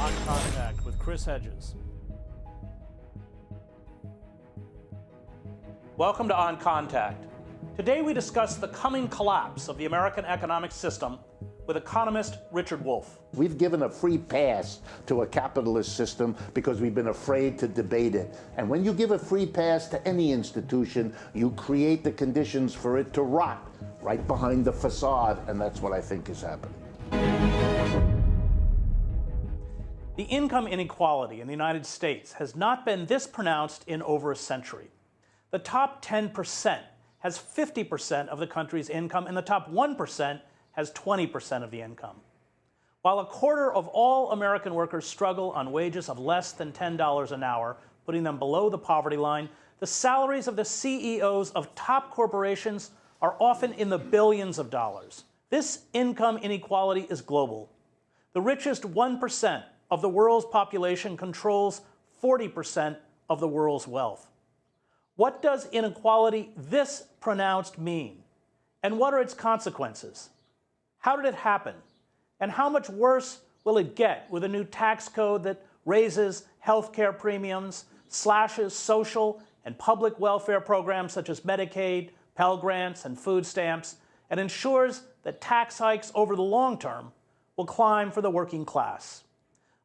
On Contact with Chris Hedges. Welcome to On Contact. Today we discuss the coming collapse of the American economic system with economist Richard Wolff. We've given a free pass to a capitalist system because we've been afraid to debate it. And when you give a free pass to any institution, you create the conditions for it to rot right behind the facade, and that's what I think is happening. The income inequality in the United States has not been this pronounced in over a century. The top 10% has 50% of the country's income, and the top 1% has 20% of the income. While a quarter of all American workers struggle on wages of less than $10 an hour, putting them below the poverty line, the salaries of the CEOs of top corporations are often in the billions of dollars. This income inequality is global. The richest 1% of the world's population controls 40% of the world's wealth. What does inequality this pronounced mean? And what are its consequences? How did it happen? And how much worse will it get with a new tax code that raises healthcare premiums, slashes social and public welfare programs such as Medicaid, Pell Grants, and food stamps, and ensures that tax hikes over the long term will climb for the working class?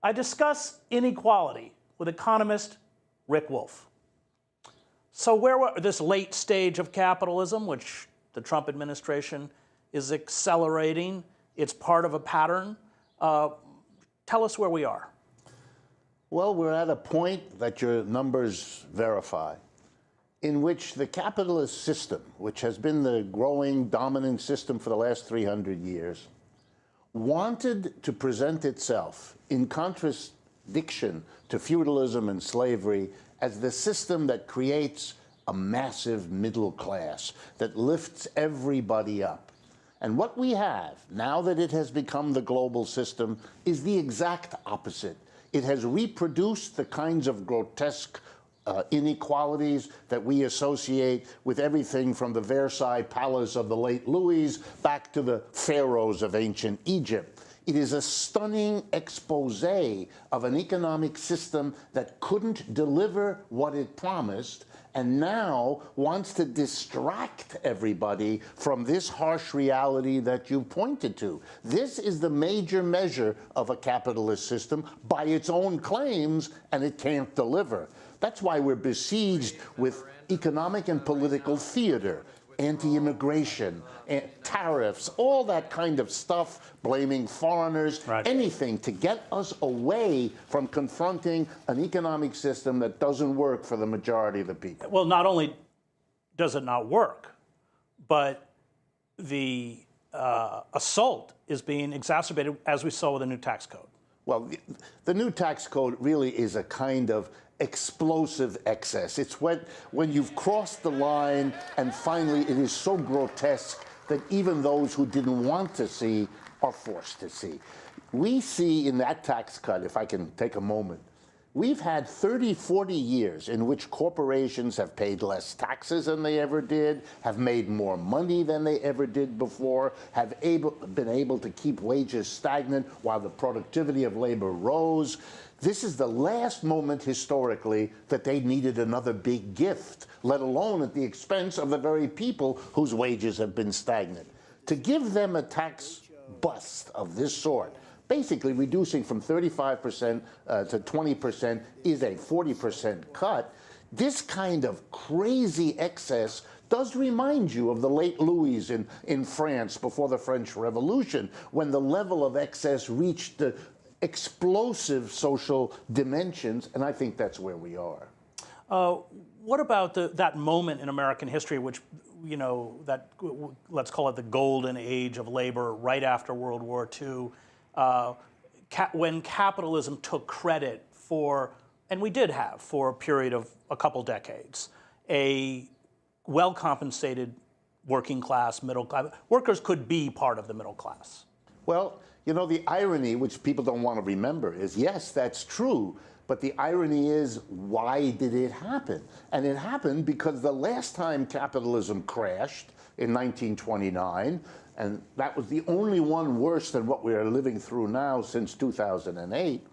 I discuss inequality with economist Rick Wolff. So where were this late stage of capitalism, which the Trump administration is accelerating? It's part of a pattern. Tell us where we are. Well, we're at a point that your numbers verify, in which the capitalist system, which has been the growing dominant system for the last 300 years, wanted to present itself in contradiction to feudalism and slavery as the system that creates a massive middle class that lifts everybody up. And what we have, now that it has become the global system, is the exact opposite. It has reproduced the kinds of grotesque inequalities that we associate with everything from the Versailles Palace of the late Louis back to the pharaohs of ancient Egypt. It is a stunning expose of an economic system that couldn't deliver what it promised and now wants to distract everybody from this harsh reality that you pointed to. This is the major measure of a capitalist system by its own claims, and it can't deliver. That's why we're besieged with economic and political theater, anti-immigration, tariffs, all that kind of stuff, blaming foreigners, right. Anything to get us away from confronting an economic system that doesn't work for the majority of the people. Well, not only does it not work, but the assault is being exacerbated, as we saw with the new tax code. Well, the new tax code really is a kind of explosive excess. It's when you've crossed the line and finally it is so grotesque that even those who didn't want to see are forced to see. We see in that tax cut, if I can take a moment, we've had 30, 40 years in which corporations have paid less taxes than they ever did, have made more money than they ever did before, have been able to keep wages stagnant while the productivity of labor rose. This is the last moment historically that they needed another big gift, let alone at the expense of the very people whose wages have been stagnant. To give them a tax bust of this sort, basically reducing from 35% to 20% is a 40% cut. This kind of crazy excess does remind you of the late Louis in France before the French Revolution, when the level of excess reached the explosive social dimensions, and I think that's where we are. What about that moment in American history, which, you know, let's call it the golden age of labor, right after World War II, when capitalism took credit for, and we did have for a period of a couple decades, a well-compensated working class, middle class. Workers could be part of the middle class. Well, you know, the irony, which people don't want to remember, is yes, that's true, but the irony is, why did it happen? And it happened because the last time capitalism crashed in 1929, and that was the only one worse than what we are living through now since 2008,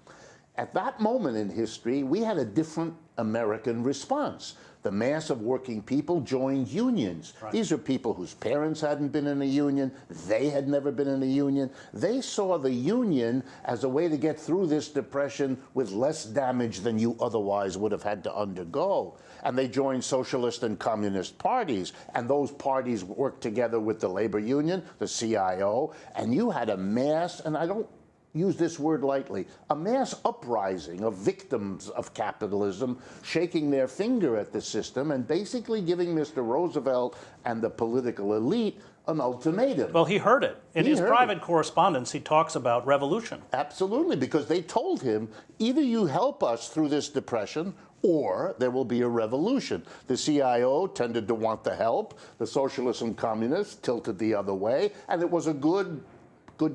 At that moment in history, we had a different American response. The mass of working people joined unions. Right. These are people whose parents hadn't been in a union. They had never been in a union. They saw the union as a way to get through this depression with less damage than you otherwise would have had to undergo. And they joined socialist and communist parties. And those parties worked together with the labor union, the CIO. And you had a mass, and I don't use this word lightly, a mass uprising of victims of capitalism shaking their finger at the system and basically giving Mr. Roosevelt and the political elite an ultimatum. Well, he heard it. In his private correspondence, he talks about revolution. Absolutely, because they told him, either you help us through this depression or there will be a revolution. The CIO tended to want the help. The socialists and communists tilted the other way, and it was a good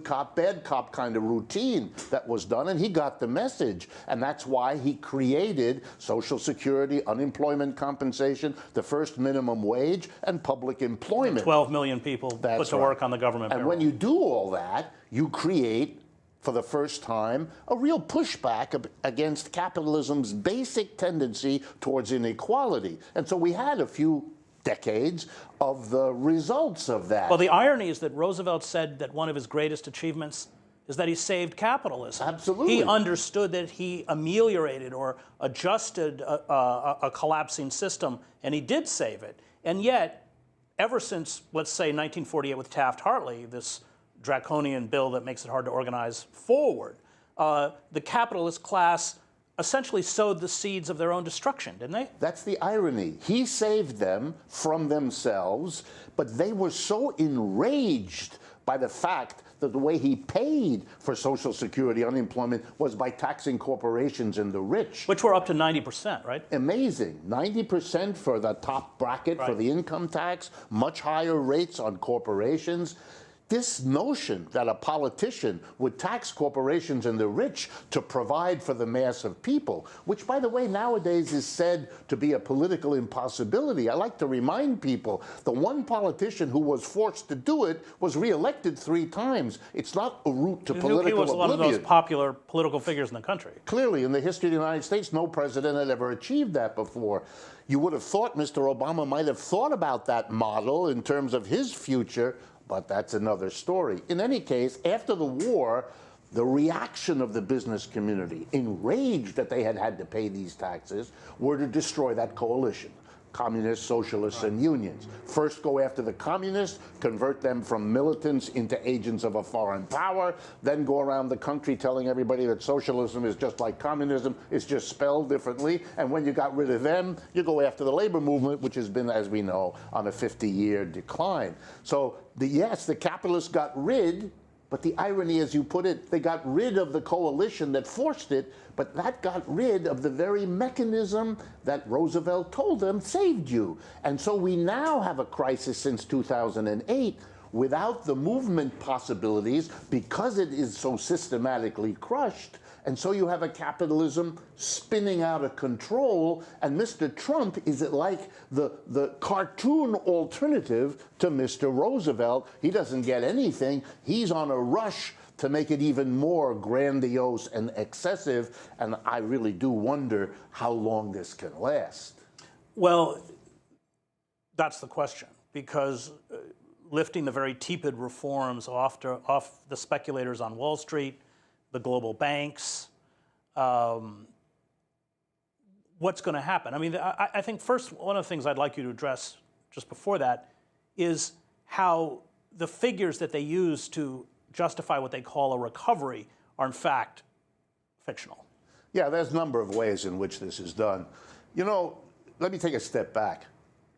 cop, bad cop kind of routine that was done, and he got the message. And that's why he created Social Security, unemployment compensation, the first minimum wage, and public employment. 12 million people put to work on the government payroll. And when you do all that, you create, for the first time, a real pushback against capitalism's basic tendency towards inequality. And so we had a few decades of the results of that. Well, the irony is that Roosevelt said that one of his greatest achievements is that he saved capitalism. Absolutely. He understood that he ameliorated or adjusted a collapsing system, and he did save it. And yet, ever since, let's say, 1948 with Taft-Hartley, this draconian bill that makes it hard to organize forward, the capitalist class essentially sowed the seeds of their own destruction, didn't they? That's the irony. He saved them from themselves, but they were so enraged by the fact that the way he paid for Social Security unemployment was by taxing corporations and the rich. Which were up to 90%, right? Amazing. 90% for the top bracket for the income tax, much higher rates on corporations. This notion that a politician would tax corporations and the rich to provide for the mass of people, which, by the way, nowadays is said to be a political impossibility. I like to remind people, the one politician who was forced to do it was reelected 3 times. It's not a route to political oblivion. He was one of those popular political figures in the country. Clearly, in the history of the United States, no president had ever achieved that before. You would have thought Mr. Obama might have thought about that model in terms of his future, but that's another story. In any case, after the war, the reaction of the business community, enraged that they had to pay these taxes, were to destroy that coalition. Communists, socialists, and unions. First go after the communists, convert them from militants into agents of a foreign power, then go around the country telling everybody that socialism is just like communism, it's just spelled differently, and when you got rid of them, you go after the labor movement, which has been, as we know, on a 50-year decline. So, yes, the capitalists got rid, but the irony, as you put it, they got rid of the coalition that forced it, but that got rid of the very mechanism that Roosevelt told them saved you. And so we now have a crisis since 2008 without the movement possibilities because it is so systematically crushed. And so you have a capitalism spinning out of control, and Mr. Trump is like the cartoon alternative to Mr. Roosevelt. He doesn't get anything. He's on a rush to make it even more grandiose and excessive, and I really do wonder how long this can last. Well, that's the question, because lifting the very tepid reforms off the speculators on Wall Street, the global banks, what's going to happen? I mean, I think first, one of the things I'd like you to address just before that is how the figures that they use to justify what they call a recovery are in fact fictional. Yeah, there's a number of ways in which this is done. You know, let me take a step back.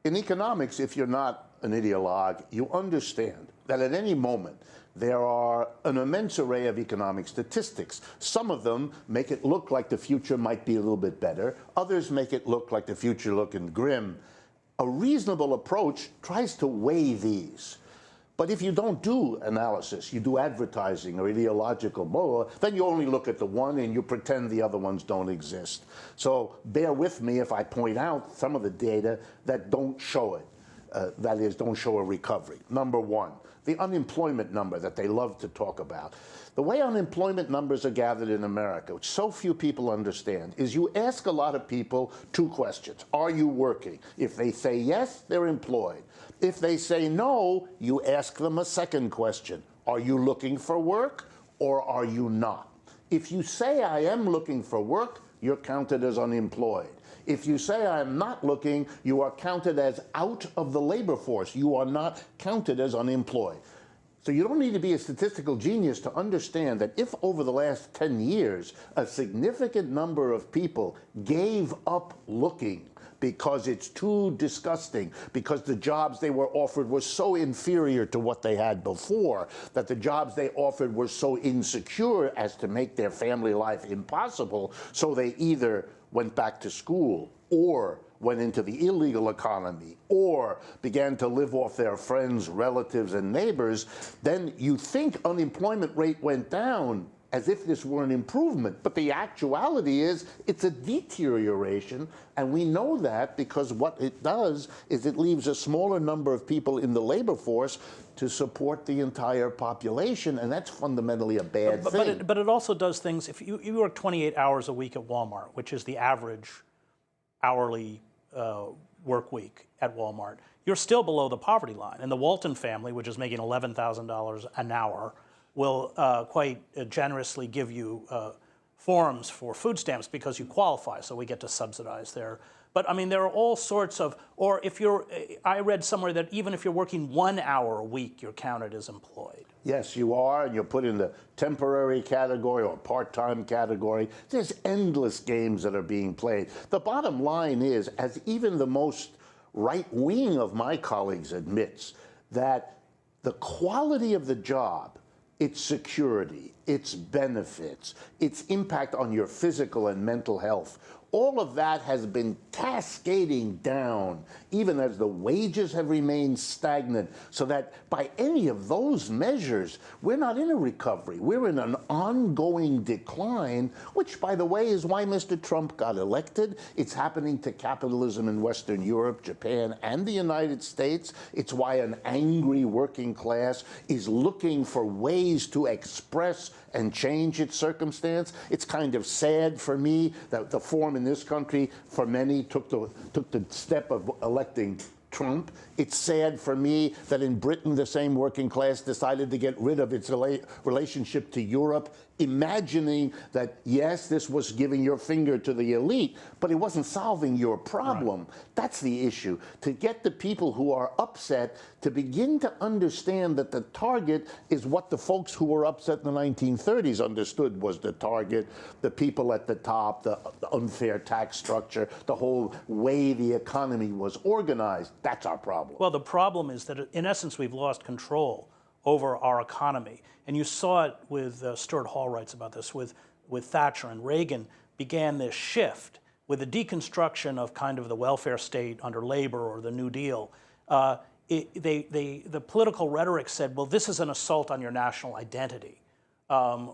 In economics, if you're not an ideologue, you understand that at any moment there are an immense array of economic statistics. Some of them make it look like the future might be a little bit better. Others make it look like the future looking grim. A reasonable approach tries to weigh these. But if you don't do analysis, you do advertising or ideological, then you only look at the one and you pretend the other ones don't exist. So bear with me if I point out some of the data that don't show it. That is, don't show a recovery. Number one, the unemployment number that they love to talk about. The way unemployment numbers are gathered in America, which so few people understand, is you ask a lot of people two questions. Are you working? If they say yes, they're employed. If they say no, you ask them a second question. Are you looking for work or are you not? If you say I am looking for work, you're counted as unemployed. If you say I'm not looking, you are counted as out of the labor force. You are not counted as unemployed. So you don't need to be a statistical genius to understand that if over the last 10 years, a significant number of people gave up looking because it's too disgusting, because the jobs they were offered were so inferior to what they had before, that the jobs they offered were so insecure as to make their family life impossible, so they either went back to school or went into the illegal economy or began to live off their friends, relatives, and neighbors, then you think unemployment rate went down as if this were an improvement. But the actuality is it's a deterioration, and we know that because what it does is it leaves a smaller number of people in the labor force to support the entire population, and that's fundamentally a bad thing. But it also does things, if you work 28 hours a week at Walmart, which is the average hourly work week at Walmart, you're still below the poverty line. And the Walton family, which is making $11,000 an hour, will quite generously give you forms for food stamps because you qualify, so we get to subsidize there. But I mean, there are all sorts of, or if you're, I read somewhere that even if you're working 1 hour a week, you're counted as employed. Yes, you are, and you're put in the temporary category or part-time category. There's endless games that are being played. The bottom line is, as even the most right-wing of my colleagues admits, that the quality of the job, its security, its benefits, its impact on your physical and mental health, all of that has been cascading down, even as the wages have remained stagnant, so that by any of those measures, we're not in a recovery. We're in an ongoing decline, which, by the way, is why Mr. Trump got elected. It's happening to capitalism in Western Europe, Japan, and the United States. It's why an angry working class is looking for ways to express and change its circumstance. It's kind of sad for me that the form in this country, for many, took the step of electing Trump. It's sad for me that in Britain the same working class decided to get rid of its relationship to Europe, imagining that, yes, this was giving your finger to the elite, but it wasn't solving your problem. Right. That's the issue. To get the people who are upset to begin to understand that the target is what the folks who were upset in the 1930s understood was the target, the people at the top, the unfair tax structure, the whole way the economy was organized. That's our problem. Well, the problem is that, in essence, we've lost control over our economy. And you saw it with, Stuart Hall writes about this, with Thatcher and Reagan began this shift with the deconstruction of kind of the welfare state under labor or the New Deal. The political rhetoric said, well, this is an assault on your national identity,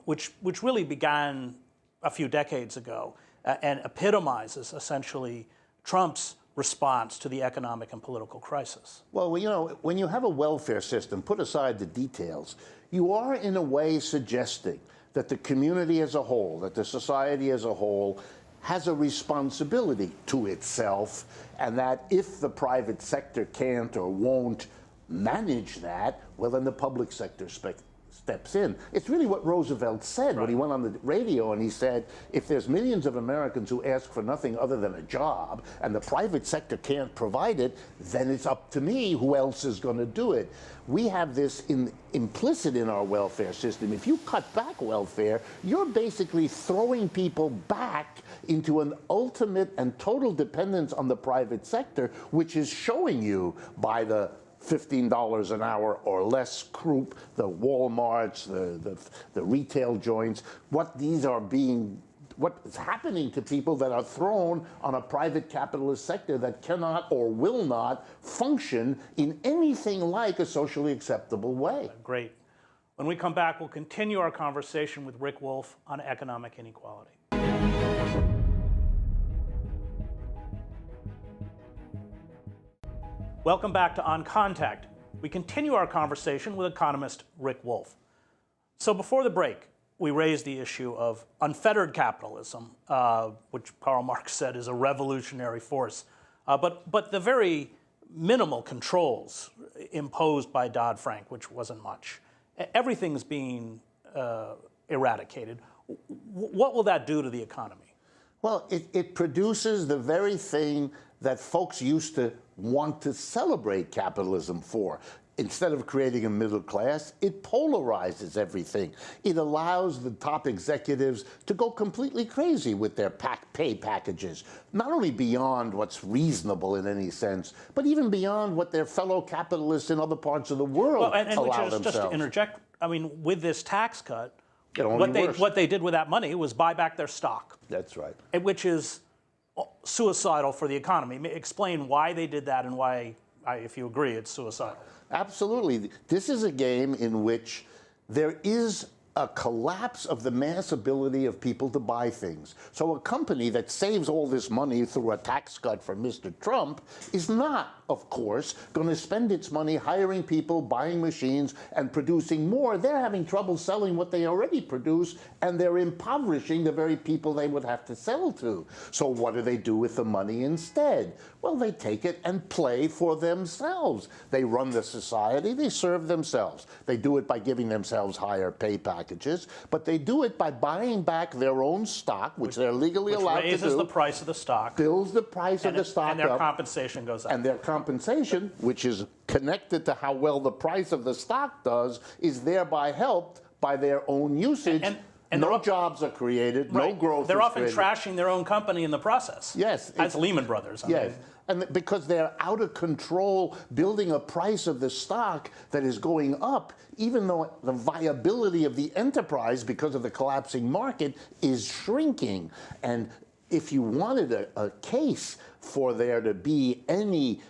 which really began a few decades ago and epitomizes essentially Trump's response to the economic and political crisis. Well, you know, when you have a welfare system, put aside the details, you are in a way suggesting that the community as a whole, that the society as a whole, has a responsibility to itself, and that if the private sector can't or won't manage that, well, then the public sector steps in. It's really what Roosevelt said when he went on the radio and he said, if there's millions of Americans who ask for nothing other than a job and the private sector can't provide it, then it's up to me who else is going to do it. We have this implicit in our welfare system. If you cut back welfare, you're basically throwing people back into an ultimate and total dependence on the private sector, which is showing you by the $15 an hour or less group, the Walmarts, the retail joints, what is happening to people that are thrown on a private capitalist sector that cannot or will not function in anything like a socially acceptable way. Great. When we come back, we'll continue our conversation with Rick Wolff on economic inequality. Welcome back to On Contact. We continue our conversation with economist Rick Wolff. So before the break, we raised the issue of unfettered capitalism, which Karl Marx said is a revolutionary force, but the very minimal controls imposed by Dodd-Frank, which wasn't much. Everything's being eradicated. What will that do to the economy? Well, it produces the very thing that folks used to want to celebrate capitalism for. Instead of creating a middle class, it polarizes everything. It allows the top executives to go completely crazy with their pay packages, not only beyond what's reasonable in any sense, but even beyond what their fellow capitalists in other parts of the world allow themselves. Just to interject, I mean, with this tax cut, what what they did with that money was buy back their stock. That's right. Which is suicidal for the economy. Explain why they did that and why, if you agree, it's suicidal. Absolutely. This is a game in which there is a collapse of the mass ability of people to buy things. So a company that saves all this money through a tax cut from Mr. Trump is not, of course, going to spend its money hiring people, buying machines, and producing more. They're having trouble selling what they already produce, and they're impoverishing the very people they would have to sell to. So what do they do with the money instead? Well, they take it and play for themselves. They run the society, they serve themselves. They do it by giving themselves higher pay packages, but they do it by buying back their own stock, which they're legally allowed to do. Raises the price of the stock. Builds the price of the stock up. And their compensation goes up. And their compensation, which is connected to how well the price of the stock does, is thereby helped by their own usage. And no jobs are created, no growth is created. They're often trashing their own company in the process. Yes. As Lehman Brothers. Yes. And because they're out of control, building a price of the stock that is going up, even though the viability of the enterprise, because of the collapsing market, is shrinking. And if you wanted a case for there to be any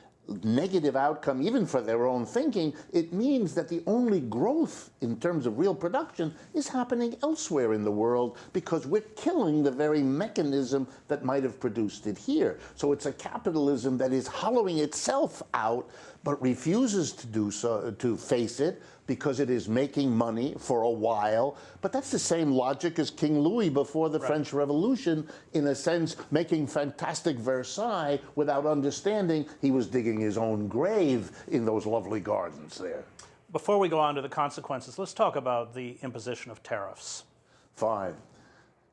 negative outcome, even for their own thinking, it means that the only growth in terms of real production is happening elsewhere in the world because we're killing the very mechanism that might have produced it here. So it's a capitalism that is hollowing itself out but refuses to do so, to face it, because it is making money for a while. But that's the same logic as King Louis before the French Revolution, in a sense, making fantastic Versailles without understanding he was digging his own grave in those lovely gardens there. Before we go on to the consequences, let's talk about the imposition of tariffs. Fine.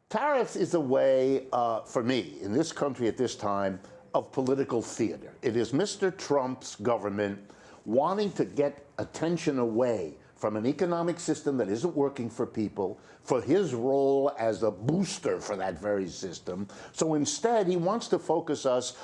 Tariffs is a way, for me, in this country at this time, of political theater. It is Mr. Trump's government wanting to get attention away from an economic system that isn't working for people, for his role as a booster for that very system. So instead, he wants to focus us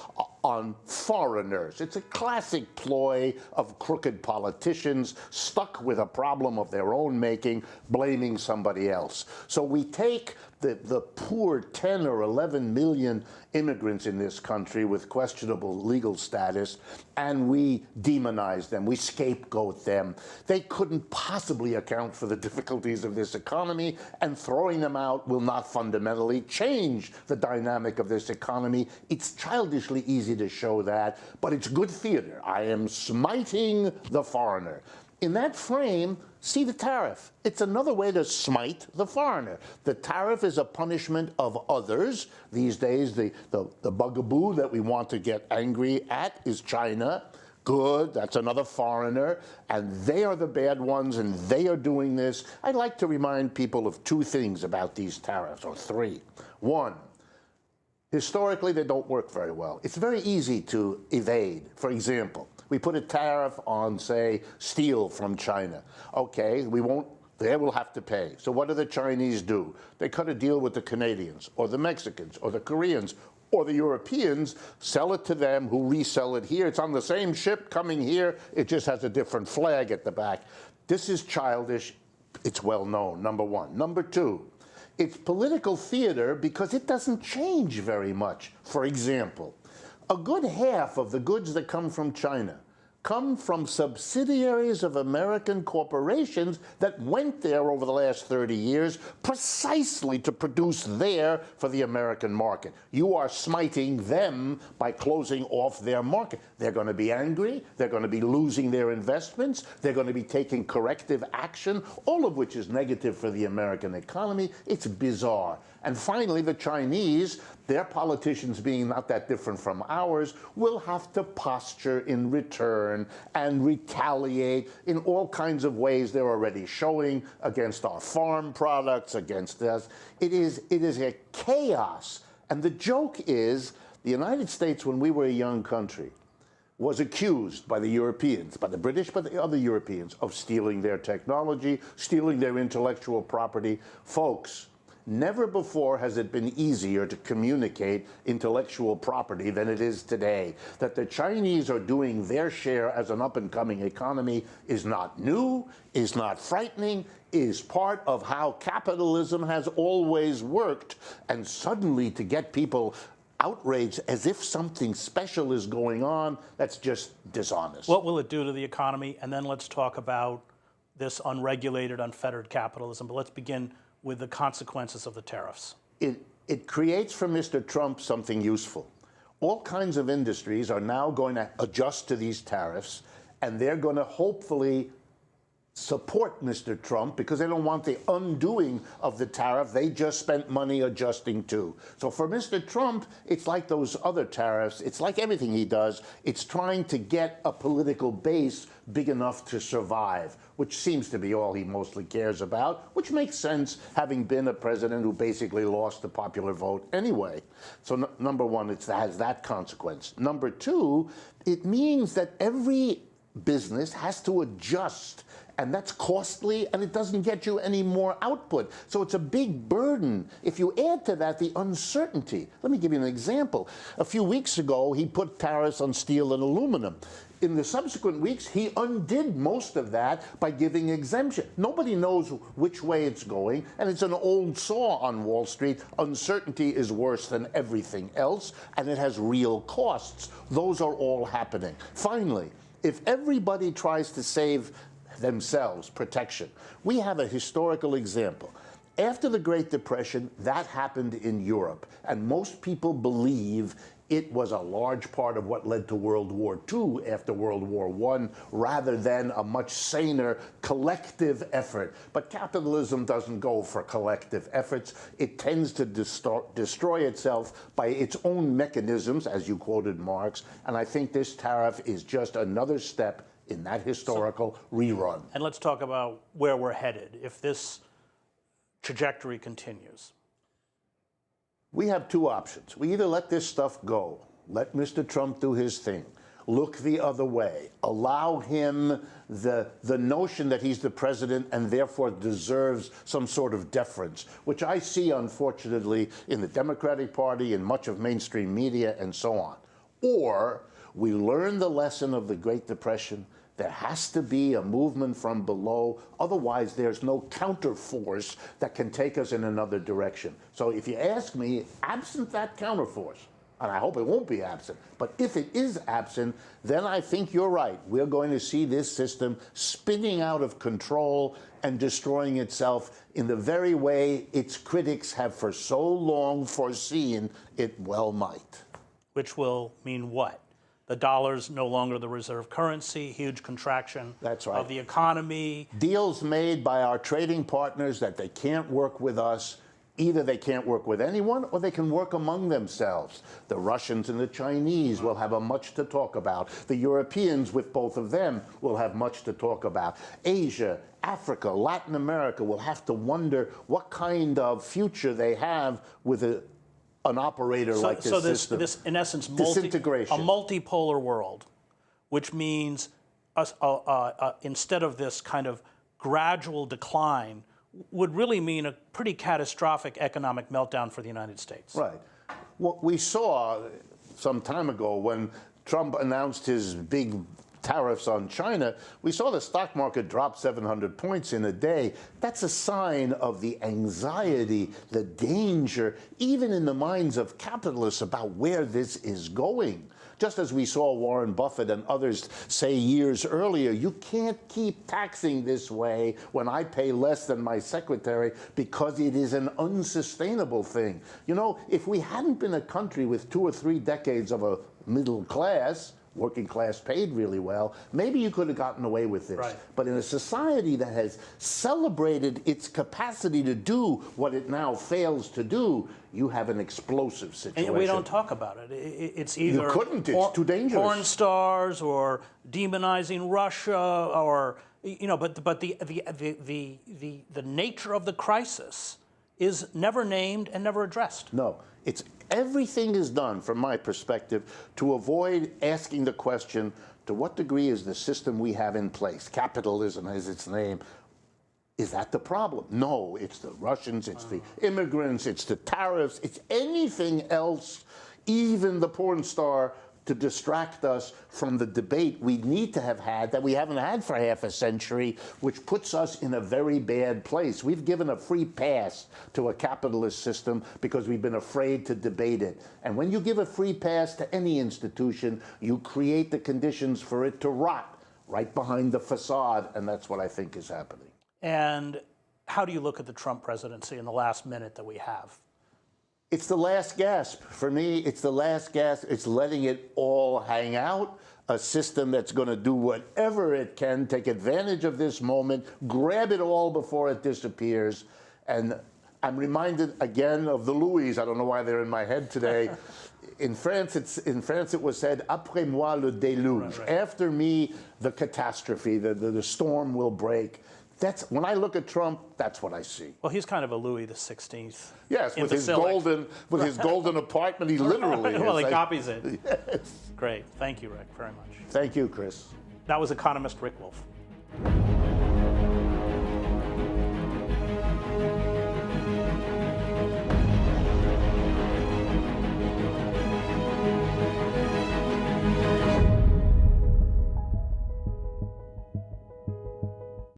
on foreigners. It's a classic ploy of crooked politicians stuck with a problem of their own making, blaming somebody else. So we take the poor 10 or 11 million immigrants in this country with questionable legal status, and we demonize them, we scapegoat them. They couldn't possibly account for the difficulties of this economy, and throwing them out will not fundamentally change the dynamic of this economy. It's childishly easy to show that, but it's good theater. I am smiting the foreigner. In that frame, see the tariff. It's another way to smite the foreigner. The tariff is a punishment of others. These days, the bugaboo that we want to get angry at is China. Good, that's another foreigner, and they are the bad ones, and they are doing this. I'd like to remind people of two things about these tariffs, or three. One, historically, they don't work very well. It's very easy to evade. For example, we put a tariff on, say, steel from China. Okay, they will have to pay. So what do the Chinese do? They cut a deal with the Canadians, or the Mexicans, or the Koreans, or the Europeans, sell it to them, who resell it here. It's on the same ship coming here. It just has a different flag at the back. This is childish. It's well known, number one. Number two, it's political theater because it doesn't change very much. For example, a good half of the goods that come from China come from subsidiaries of American corporations that went there over the last 30 years precisely to produce there for the American market. You are smiting them by closing off their market. They're going to be angry. They're going to be losing their investments. They're going to be taking corrective action, all of which is negative for the American economy. It's bizarre. And finally, the Chinese, their politicians being not that different from ours, will have to posture in return and retaliate in all kinds of ways they're already showing against our farm products, against us. It is a chaos. And the joke is, the United States, when we were a young country, was accused by the Europeans, by the British, by the other Europeans, of stealing their technology, stealing their intellectual property. Folks, never before has it been easier to communicate intellectual property than it is today. That the Chinese are doing their share as an up-and-coming economy is not new, is not frightening, is part of how capitalism has always worked. And suddenly to get people outraged as if something special is going on, that's just dishonest. What will it do to the economy? And then let's talk about this unregulated, unfettered capitalism. But let's begin with the consequences of the tariffs. It creates for Mr. Trump something useful. All kinds of industries are now going to adjust to these tariffs, and they're going to hopefully support Mr. Trump because they don't want the undoing of the tariff they just spent money adjusting to. So for Mr. Trump, it's like those other tariffs. It's like everything he does. It's trying to get a political base big enough to survive, which seems to be all he mostly cares about, which makes sense, having been a president who basically lost the popular vote anyway. So number one, it has that consequence. Number two, it means that every business has to adjust, and that's costly, and it doesn't get you any more output. So it's a big burden. If you add to that the uncertainty, let me give you an example. A few weeks ago, he put tariffs on steel and aluminum. In the subsequent weeks, he undid most of that by giving exemption. Nobody knows which way it's going, and it's an old saw on Wall Street. Uncertainty is worse than everything else, and it has real costs. Those are all happening. Finally, if everybody tries to save themselves protection, we have a historical example. After the Great Depression, that happened in Europe, and most people believe it was a large part of what led to World War II after World War I, rather than a much saner collective effort. But capitalism doesn't go for collective efforts. It tends to destroy itself by its own mechanisms, as you quoted Marx, and I think this tariff is just another step in that historical rerun. And let's talk about where we're headed if this trajectory continues. We have two options. We either let this stuff go, let Mr. Trump do his thing, look the other way, allow him the notion that he's the president and therefore deserves some sort of deference, which I see, unfortunately, in the Democratic Party, in much of mainstream media, and so on. Or we learn the lesson of the Great Depression. There has to be a movement from below. Otherwise, there's no counterforce that can take us in another direction. So if you ask me, absent that counterforce, and I hope it won't be absent, but if it is absent, then I think you're right. We're going to see this system spinning out of control and destroying itself in the very way its critics have for so long foreseen it well might. Which will mean what? The dollar's no longer the reserve currency, huge contraction That's right. of the economy. Deals made by our trading partners that they can't work with us. Either they can't work with anyone or they can work among themselves. The Russians and the Chinese will have much to talk about. The Europeans, with both of them, will have much to talk about. Asia, Africa, Latin America will have to wonder what kind of future they have with an operator like this system. This, in essence, disintegration. A multipolar world, which means instead of this kind of gradual decline, would really mean a pretty catastrophic economic meltdown for the United States. Right. What we saw some time ago when Trump announced his big tariffs on China, we saw the stock market drop 700 points in a day. That's a sign of the anxiety, the danger, even in the minds of capitalists about where this is going. Just as we saw Warren Buffett and others say years earlier, you can't keep taxing this way when I pay less than my secretary because it is an unsustainable thing. You know, if we hadn't been a country with 2 or 3 decades of a middle class, working class paid really well, maybe you could have gotten away with this. Right. But in a society that has celebrated its capacity to do what it now fails to do, you have an explosive situation. And we don't talk about it. It's either you couldn't. It's too dangerous. Porn stars or demonizing Russia, or but the nature of the crisis is never named and never addressed. No, everything is done, from my perspective, to avoid asking the question, to what degree is the system we have in place, capitalism as its name, is that the problem? No, it's the Russians, it's the immigrants, it's the tariffs, it's anything else, even the porn star, to distract us from the debate we need to have had that we haven't had for half a century, which puts us in a very bad place. We've given a free pass to a capitalist system because we've been afraid to debate it. And when you give a free pass to any institution, you create the conditions for it to rot right behind the facade, and that's what I think is happening. And how do you look at the Trump presidency in the last minute that we have? It's the last gasp. For me, it's the last gasp. It's letting it all hang out. A system that's going to do whatever it can, take advantage of this moment, grab it all before it disappears. And I'm reminded again of the Louis. I don't know why they're in my head today. In France, it was said, "Après moi le déluge." Right. After me, the catastrophe, the storm will break. When I look at Trump, that's what I see. Well, he's kind of a Louis XVI. Yes, with his golden apartment, he literally is. Well, he copies it. Yes. Great. Thank you, Rick, very much. Thank you, Chris. That was economist Rick Wolff.